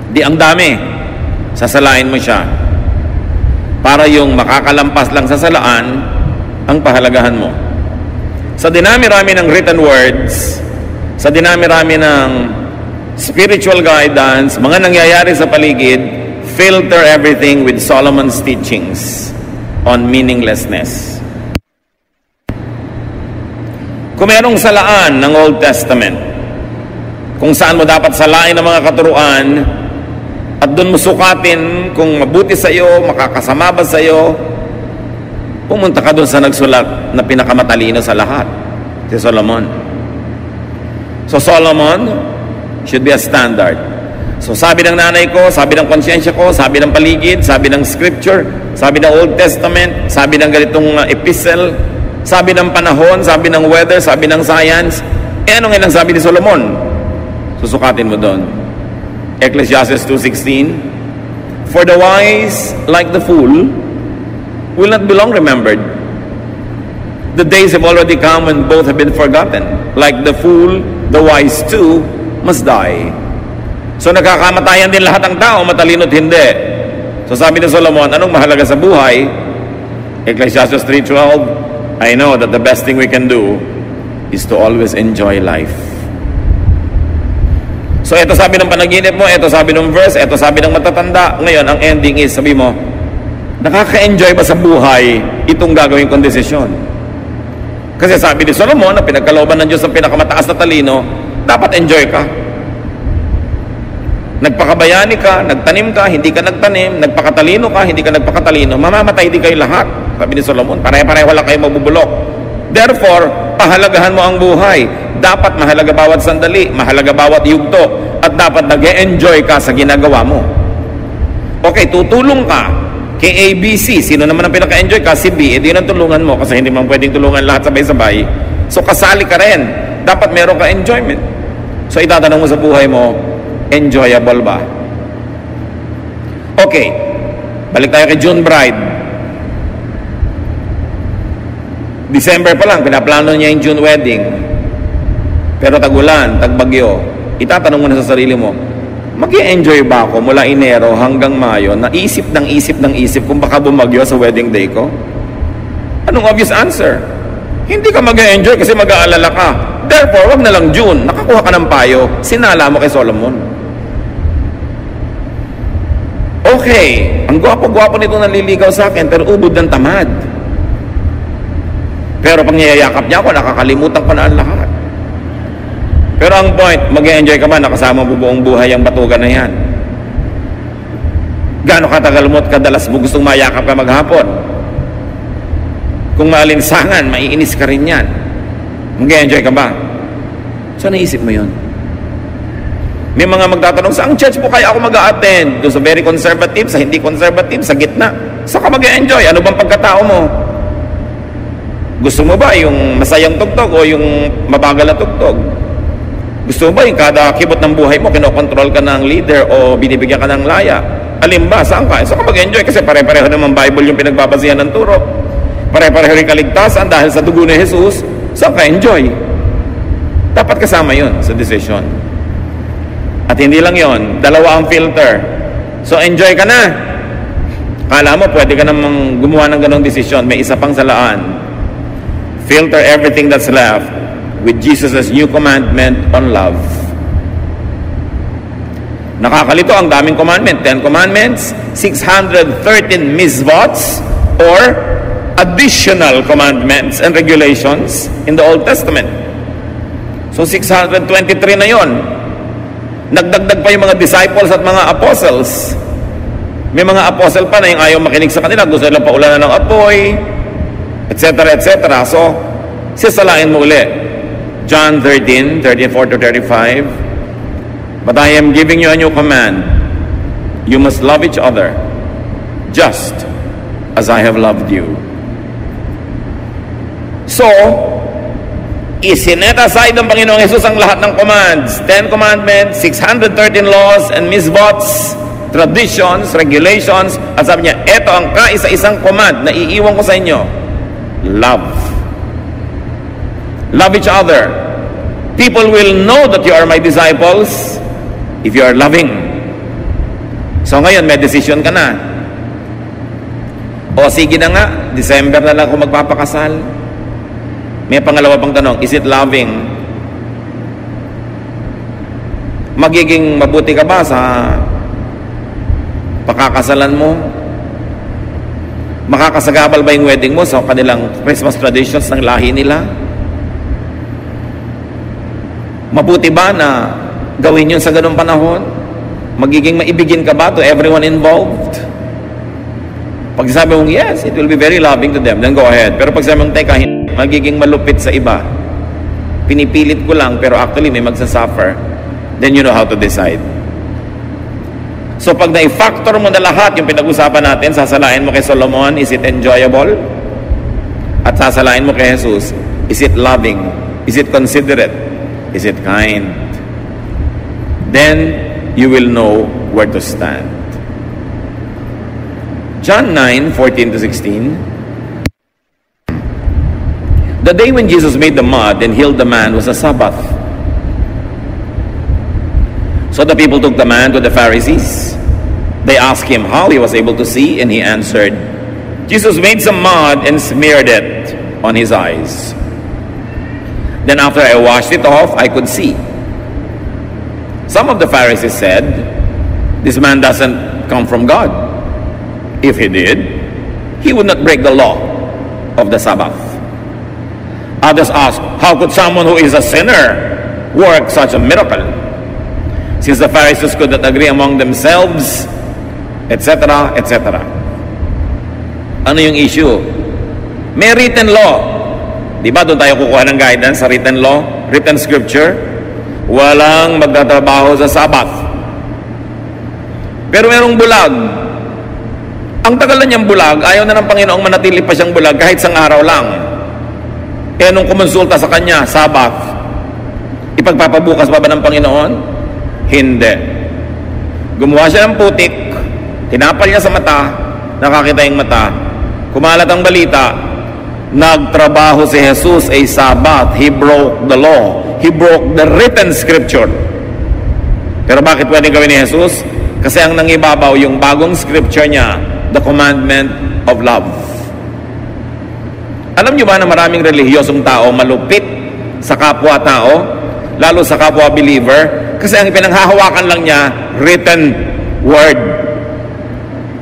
Di ang dami, sasalain mo siya. Para yung makakalampas lang sa salaan, ang pahalagahan mo. Sa dinami-rami ng written words, sa dinami-rami ng spiritual guidance, mga nangyayari sa paligid, filter everything with Solomon's teachings on meaninglessness. Kung merong salaan ng Old Testament, kung saan mo dapat salain ang mga katuruan, at doon mo sukatin kung mabuti sa iyo, makakasama ba sa iyo, pumunta ka doon sa nagsulat na pinakamatalino sa lahat, si Solomon. So Solomon should be a standard. So sabi ng nanay ko, sabi ng konsyensya ko, sabi ng paligid, sabi ng scripture, sabi ng Old Testament, sabi ng ganitong epistle, sabi ng panahon, sabi ng weather, sabi ng science, ano nga lang sabi ni Solomon? Susukatin mo doon. Ecclesiastes 2:16, for the wise, like the fool, will not be long remembered. The days have already come when both have been forgotten. Like the fool, the wise too must die. So nagkakamatayan din lahat ng tao, matalino't hindi. So sabi ni Solomon, anong mahalaga sa buhay? Ecclesiastes 3:12, I know that the best thing we can do is to always enjoy life. So ito sabi ng panaginip mo, ito sabi ng verse, ito sabi ng matatanda. Ngayon, ang ending is, sabi mo, nakaka-enjoy ba sa buhay itong gagawin kong desisyon? Kasi sabi ni Solomon, na pinagkalooban ng Diyos ang pinakamataas na talino, dapat enjoy ka. Nagpakabayani ka, nagtanim ka, hindi ka nagtanim, nagpakatalino ka, hindi ka nagpakatalino, mamamatay di kayo lahat. Sabi ni Solomon, pare-pareho lang kayo mabubulok. Therefore, pahalagahan mo ang buhay. Dapat mahalaga bawat sandali, mahalaga bawat yugto, at dapat nag-e-enjoy ka sa ginagawa mo. Okay, tutulong ka kay ABC. Sino naman ang pinaka-enjoy ka? Si B. Eh, di nang tulungan mo kasi hindi man pwedeng tulungan lahat sabay-sabay. So, kasali ka rin. Dapat meron ka enjoyment. So, itatanong mo sa buhay mo, enjoyable ba? Okay, balik tayo kay June Bride. December pa lang, pinaplano niya yung June wedding. Pero tagulan, tagbagyo. Itatanong mo na sa sarili mo, mag-i-enjoy ba ako mula Enero hanggang Mayo na isip kung baka bumagyo sa wedding day ko? Anong obvious answer? Hindi ka mag-i-enjoy kasi mag-aalala ka. Therefore, wag na lang June. Nakakuha ka ng payo, sinala mo kay Solomon. Okay, ang gwapo-gwapo nito naliligaw sa akin, pero ubod ng tamad. Pero pag niyayakap niya ako, nakakalimutan ko na ang lahat. Pero ang point, mag-enjoy ka ba nakasama mo buong buhay ang batugan na yan? Gaano katagal mo at kadalas mo gustong mayakap ka maghapon? Kung maalinsangan, maiinis ka rin yan. Mag-enjoy ka ba? So naisip mo yun? May mga magtatanong, saang church po kaya ako mag-a-attend? Doon sa very conservative, sa hindi conservative, sa gitna. Saan ka mag-enjoy? Ano bang pagkatao mo? Gusto mo ba yung masayang tugtog o yung mabagal na tugtog? Gusto mo ba yung kada kibot ng buhay mo, kinokontrol ka ng leader o binibigyan ka ng laya? Alin ba? Saan ka? Saan ka mag-enjoy? Kasi pare-pareho naman Bible yung pinagbabasihan ng turo. Pare-pareho rin kaligtasan dahil sa dugo ni Jesus. Saan ka enjoy? Dapat kasama yun sa decision. At hindi lang yon, dalawa ang filter. So enjoy ka na. Kala mo pwede ka namang gumawa ng ganong decision. May isa pang salaan. Filter everything that's left with Jesus' new commandment on love. Nakakalito ang daming commandment. 10 commandments, 613 misvots, or additional commandments and regulations in the Old Testament. So 623 na yon. Nagdagdag pa yung mga disciples at mga apostles. May mga apostle pa na yung ayaw makinig sa kanila, gusto nilang paulanan ng apoy, etc., etc. So, sisalain mo uli. John 13, 34 to 35. But I am giving you a new command. You must love each other, just as I have loved you. So, isinet aside ng Panginoong Jesus ang lahat ng commands. 10 commandments, 613 laws and misbots, traditions, regulations, at sabi niya, eto ang kaisa-isang command na iiwan ko sa inyo. Love. Love each other. People will know that you are my disciples if you are loving. So ngayon, may decision ka na. O sige na nga, December na lang ako magpapakasal. May pangalawa pang tanong, is it loving? Magiging mabuti ka ba sa pakakasalan mo? Makakasagabal ba yung wedding mo sa kanilang Christmas traditions ng lahi nila? Mabuti ba na gawin yun sa ganung panahon? Magiging maibigin ka ba to everyone involved? Pag sabi mong yes, it will be very loving to them, then go ahead. Pero pag sabi mong teka, magiging malupit sa iba, pinipilit ko lang pero actually may magsasuffer, then you know how to decide. So pag na-factor mo na lahat yung pinag-usapan natin, sasalain mo kay Solomon, is it enjoyable? At sasalain mo kay Jesus, is it loving? Is it considerate? Is it kind? Then you will know where to stand. John 9:14 to 16. The day when Jesus made the mud and healed the man was a Sabbath. So the people took the man to the Pharisees. They asked him how he was able to see, and he answered, Jesus made some mud and smeared it on his eyes. Then after I washed it off, I could see. Some of the Pharisees said, this man doesn't come from God. If he did, he would not break the law of the Sabbath. Others asked, how could someone who is a sinner work such a miracle? Since the Pharisees could not agree among themselves, etc., etc. Ano yung issue? May written law. Di ba doon tayo kukuha ng guidance sa written law, written scripture? Walang magtatrabaho sa Sabbath. Pero merong bulag. Ang tagal na niyang bulag, ayaw na ng Panginoong manatili pa siyang bulag kahit isang araw lang. Eh nung kumonsulta sa kanya, Sabbath, ipagpapabukas pa ba ng Panginoon? Hindi. Gumawa siya ng putik, tinapal niya sa mata, nakakita yung mata, kumalat ang balita, nagtrabaho si Jesus ay Sabbath. He broke the law. He broke the written scripture. Pero bakit pwedeng gawin ni Jesus? Kasi ang nangibabaw yung bagong scripture niya, the commandment of love. Alam niyo ba na maraming relihiyosong tao malupit sa kapwa-tao, lalo sa kapwa-believer, kasi ang pinanghahawakan lang niya, written word.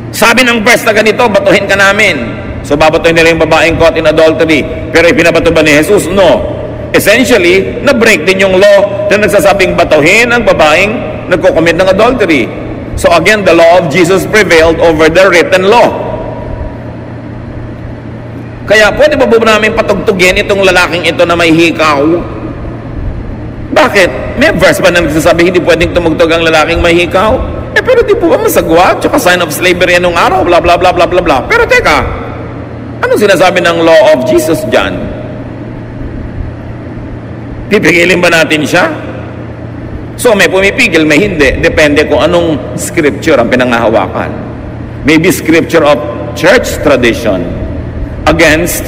Sabi ng verse na ganito, batuhin ka namin. So babatuhin nila yung babaeng caught in adultery. Pero ipinabato ba ni Jesus? No. Essentially, na-break din yung law na nagsasabing batuhin ang babaeng nagko-commit ng adultery. So again, the law of Jesus prevailed over the written law. Kaya pwede ba po namin patugtugin itong lalaking ito na may hikaw? Bakit? May verse ba na nagsasabi hindi pwedeng tumugtog ang lalaking may hikaw? Eh pero di po ba masagwa? Tsaka sign of slavery anong araw? Bla bla bla bla bla bla. Pero teka, anong sinasabi ng law of Jesus dyan? Pipigilin ba natin siya? So may pumipigil, may hindi. Depende kung anong scripture ang pinangahawakan. Maybe scripture of church tradition against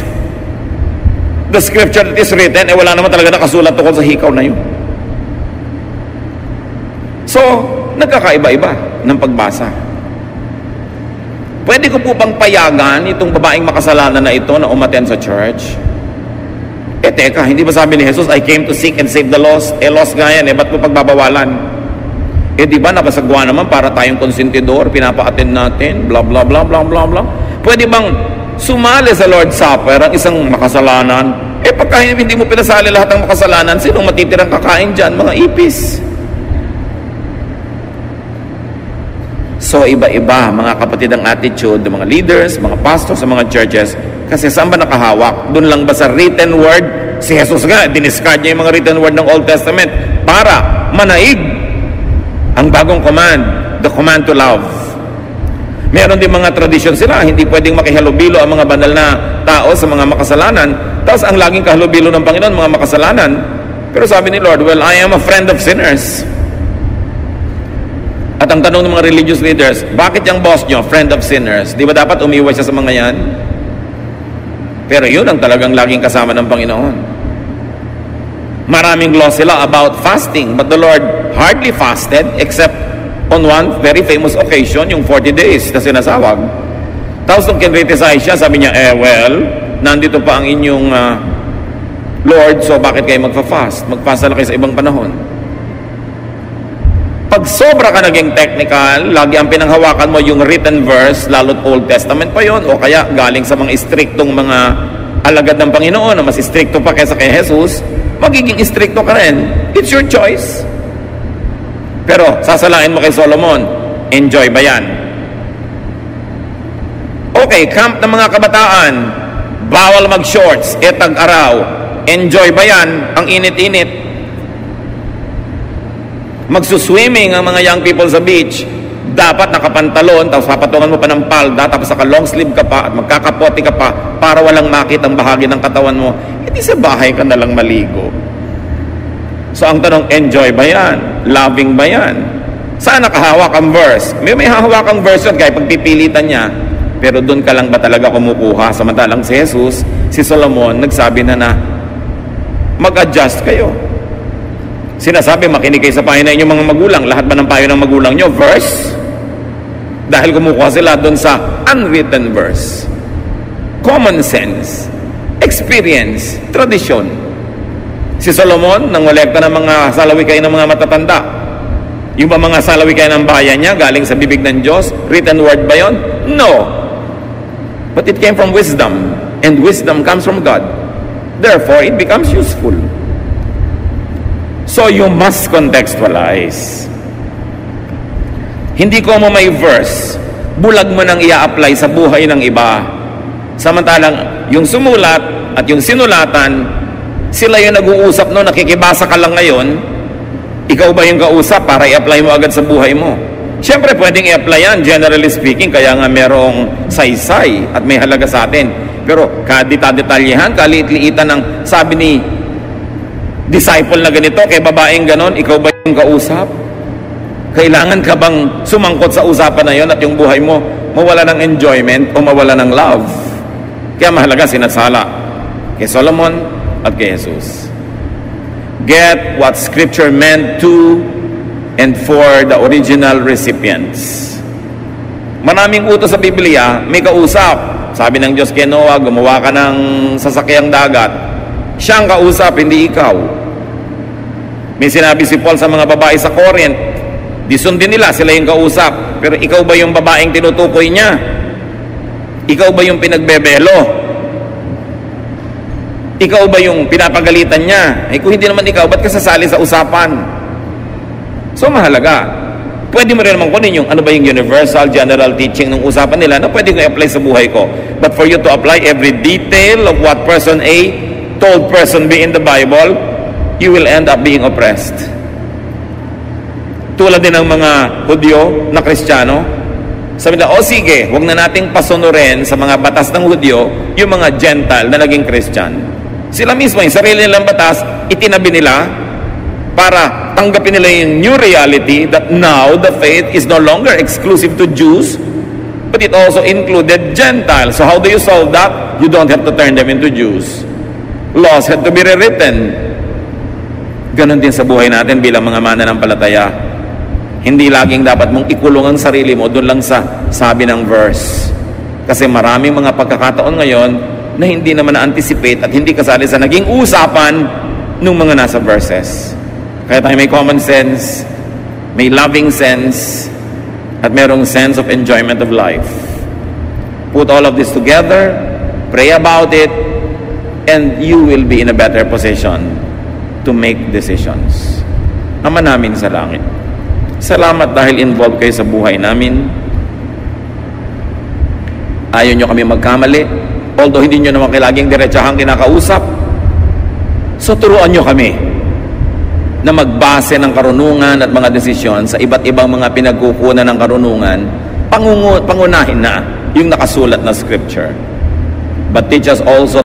the scripture that is written, eh wala naman talaga nakasulat tungkol sa hikaw na yun. So, nagkakaiba-iba ng pagbasa. Pwede ko po bang payagan itong babaeng makasalanan na ito na umattend sa church? Eh teka, hindi ba sabi ni Jesus, I came to seek and save the lost? Eh lost nga yan, eh ba't ko pagbabawalan? Eh di ba nakasagwa naman para tayong konsentidor, pinapa-attend natin, blah blah blah blah blah blah. Pwede bang sumali sa Lord's Supper ang isang makasalanan, pagka hindi mo pinasali lahat ng makasalanan, sinong matitirang kakain dyan? Mga ipis. So, iba-iba, mga kapatid, ang attitude ng mga leaders, mga pastors, sa mga churches. Kasi saan ba nakahawak? Doon lang ba sa written word? Si Jesus nga, diniscard niya yung mga written word ng Old Testament para manaig ang bagong command, the command to love. Meron din mga tradisyon sila, hindi pwedeng makihalubilo ang mga banal na tao sa mga makasalanan. Tapos ang laging kahalubilo ng Panginoon, mga makasalanan. Pero sabi ni Lord, well, I am a friend of sinners. At ang tanong ng mga religious leaders, bakit yung boss nyo, friend of sinners? Di ba dapat umiwas siya sa mga yan? Pero yun ang talagang laging kasama ng Panginoon. Maraming law sila about fasting, but the Lord hardly fasted except on one very famous occasion, yung 40 days na sinasawag. Tapos nung kinriticize siya, sabi niya, well, nandito pa ang inyong Lord, so bakit kayo magfa-fast? Mag-fast na kayo sa ibang panahon. Pag sobra ka naging technical, lagi ang pinanghawakan mo yung written verse, lalo't Old Testament pa yon, o kaya galing sa mga istriktong mga alagad ng Panginoon na mas istrikto pa kaysa kay Jesus, magiging istrikto ka rin. It's your choice. Pero sasalain mo kay Solomon, enjoy ba yan? Okay, camp ng mga kabataan, bawal mag-shorts, tag-araw, enjoy ba yan? Ang init-init. Magsuswimming ang mga young people sa beach, dapat nakapantalon, tapos papatungan mo pa ng palda, tapos naka long sleeve ka pa, at magkakapote ka pa, para walang makita ang bahagi ng katawan mo. Hindi sa bahay ka nalang maligo. So ang tanong, enjoy ba yan? Loving ba yan? Saan nakahawak ang verse? May hahawak ang verse yun, kaya pagpipilitan niya, pero doon ka lang ba talaga kumukuha? Samantalang si Jesus, si Solomon, nagsabi na mag-adjust kayo. Sinasabi, makinig kayo sa payo na inyong mga magulang. Lahat ba ng payo ng magulang nyo? Verse? Dahil kumukuha sila doon sa unwritten verse. Common sense. Experience. Tradisyon. Si Solomon, nang walekta ng mga salawikay ng mga matatanda. Yung ba mga salawikay ng bayan niya, galing sa bibig ng Diyos? Written word ba yon? No. But it came from wisdom. And wisdom comes from God. Therefore, it becomes useful. So you must contextualize. Hindi ko mo may verse, bulag mo nang i-apply sa buhay ng iba. Samantalang yung sumulat at yung sinulatan, sila yung nag-uusap no, nakikibasa ka lang ngayon, ikaw ba yung kausap para i-apply mo agad sa buhay mo? Siyempre pwedeng i-apply yan, generally speaking, kaya nga merong saysay at may halaga sa atin. Pero kadita-detalyehan, kaliit-liitan ng sabi ni disciple na ganito, kay babaeng ganon, ikaw ba yung kausap? Kailangan ka bang sumangkot sa usapan na yon at yung buhay mo mawala ng enjoyment o mawala ng love? Kaya mahalaga sinasala kay Solomon at kay Jesus. Get what Scripture meant to and for the original recipients. Maraming utos sa Biblia, may kausap. Sabi ng Diyos kay Noah, gumawa ka ng sasakyang dagat. Siya ang kausap, hindi ikaw. May sinabi si Paul sa mga babae sa Corinth, di sundin nila, sila yung kausap. Pero ikaw ba yung babaeng tinutukoy niya? Ikaw ba yung pinagbebelo? Ikaw ba yung pinapagalitan niya? Kung hindi naman ikaw, ba't ka sasali sa usapan? So mahalaga. Pwede mo rin naman kunin yung ano ba yung universal general teaching ng usapan nila na pwede ko i-apply sa buhay ko. But for you to apply every detail of what person A told person B in the Bible, you will end up being oppressed. Tulad din ng mga Hudyo na Kristiyano, sabi nila, sige, huwag na nating pasunurin sa mga batas ng Hudyo yung mga Gentile na naging Christian. Sila mismo, yung sarili nilang batas, itinabi nila para tanggapin nila yung new reality that now the faith is no longer exclusive to Jews, but it also included Gentiles. So how do you solve that? You don't have to turn them into Jews. Laws had to be rewritten. Ganon din sa buhay natin bilang mga mananampalataya. Hindi laging dapat mong ikulong ang sarili mo doon lang sa sabi ng verse. Kasi maraming mga pagkakataon ngayon na hindi naman na-anticipate at hindi kasali sa naging usapan ng mga nasa verses. Kaya tayo may common sense, may loving sense, at merong sense of enjoyment of life. Put all of this together, pray about it, and you will be in a better position to make decisions. Ama namin sa langit, salamat dahil involved kayo sa buhay namin. Ayaw nyo kami magkamali, although hindi nyo naman laging diretsahang kinakausap. So turuan nyo kami na magbase ng karunungan at mga desisyon sa iba't ibang mga pinagkukunan ng karunungan, pangunahin na yung nakasulat na scripture. But teach us also